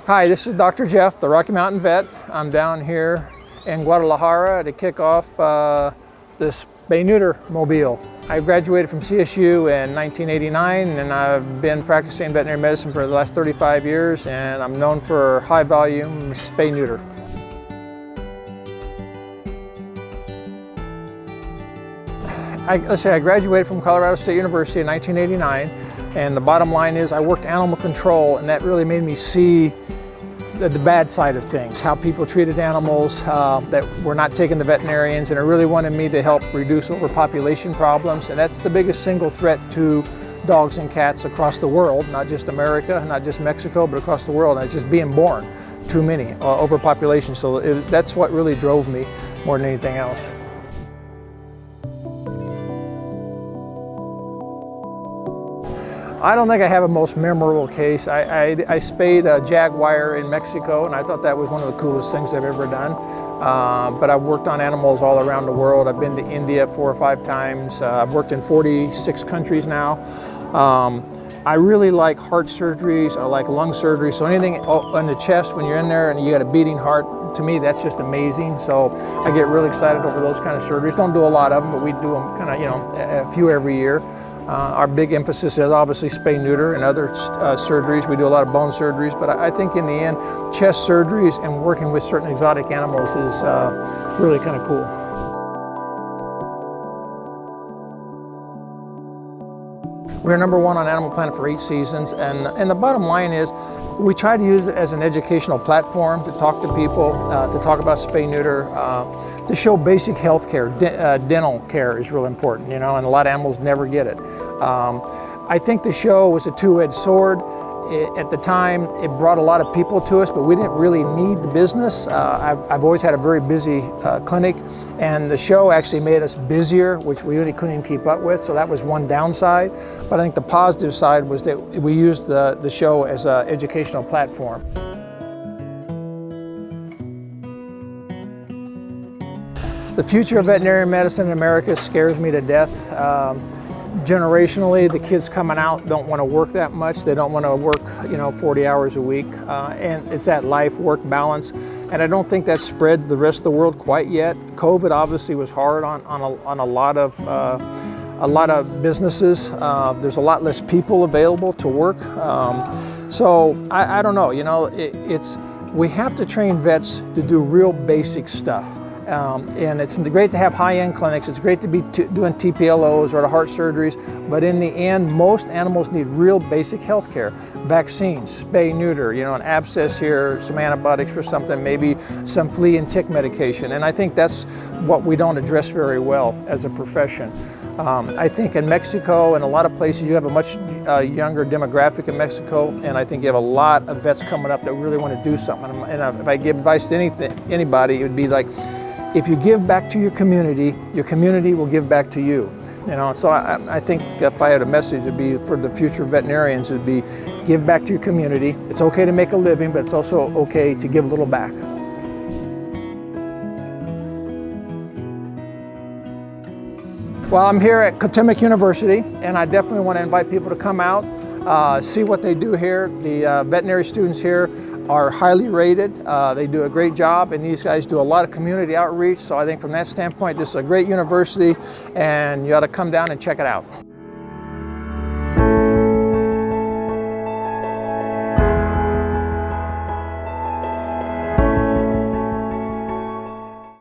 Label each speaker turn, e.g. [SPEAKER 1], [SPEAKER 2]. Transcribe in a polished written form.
[SPEAKER 1] Hi, this is Dr. Jeff, the Rocky Mountain vet. I'm down here in Guadalajara to kick off this spay-neuter mobile. I graduated from CSU in 1989 and I've been practicing veterinary medicine for the last 35 years and I'm known for high volume spay-neuter. I graduated from Colorado State University in 1989, and the bottom line is I worked animal control, and that really made me see the bad side of things, how people treated animals that were not taking the veterinarians, and it really wanted me to help reduce overpopulation problems, and that's the biggest single threat to dogs and cats across the world, not just America, not just Mexico, but across the world, and it's just being born. Too many, overpopulation, so that's what really drove me more than anything else. I don't think I have a most memorable case. I spayed a jaguar in Mexico, and I thought that was one of the coolest things I've ever done. But I've worked on animals all around the world. I've been to India 4 or 5 times. I've worked in 46 countries now. I really like heart surgeries. I like lung surgery. So anything on the chest when you're in there and you got a beating heart, to me that's just amazing. So I get really excited over those kind of surgeries. Don't do a lot of them, but we do them kind of, a few every year. Our big emphasis is obviously spay-neuter and other surgeries. We do a lot of bone surgeries, but I think in the end, chest surgeries and working with certain exotic animals is really kind of cool. We're #1 on Animal Planet for 8 seasons, and the bottom line is we try to use it as an educational platform to talk to people, to talk about spay-neuter, to show basic health care. Dental care is real important, and a lot of animals never get it. I think the show was a two-edged sword. At the time, it brought a lot of people to us, but we didn't really need the business. I've always had a very busy clinic, and the show actually made us busier, which we really couldn't even keep up with, so that was one downside. But I think the positive side was that we used the show as an educational platform. The future of veterinary medicine in America scares me to death. Generationally, the kids coming out don't want to work that much. They don't want to work, 40 hours a week. And it's that life-work balance. And I don't think that's spread to the rest of the world quite yet. COVID obviously was hard on a lot of businesses. There's a lot less people available to work. So I don't know, we have to train vets to do real basic stuff. And it's great to have high-end clinics. It's great to be doing TPLOs or the heart surgeries, but in the end, most animals need real basic health care. Vaccines, spay, neuter, an abscess here, some antibiotics for something, maybe some flea and tick medication. And I think that's what we don't address very well as a profession. I think in Mexico and a lot of places you have a much younger demographic in Mexico, and I think you have a lot of vets coming up that really want to do something. And if I give advice to anybody, it would be like, if you give back to your community will give back to you. So I think if I had a message, it'd be for the future veterinarians, it'd be give back to your community. It's okay to make a living, but it's also okay to give a little back. Well, I'm here at Potomac University, and I definitely want to invite people to come out, see what they do here. The veterinary students here are highly rated. They do a great job, and these guys do a lot of community outreach. So I think from that standpoint, this is a great university, and you ought to come down and check it out.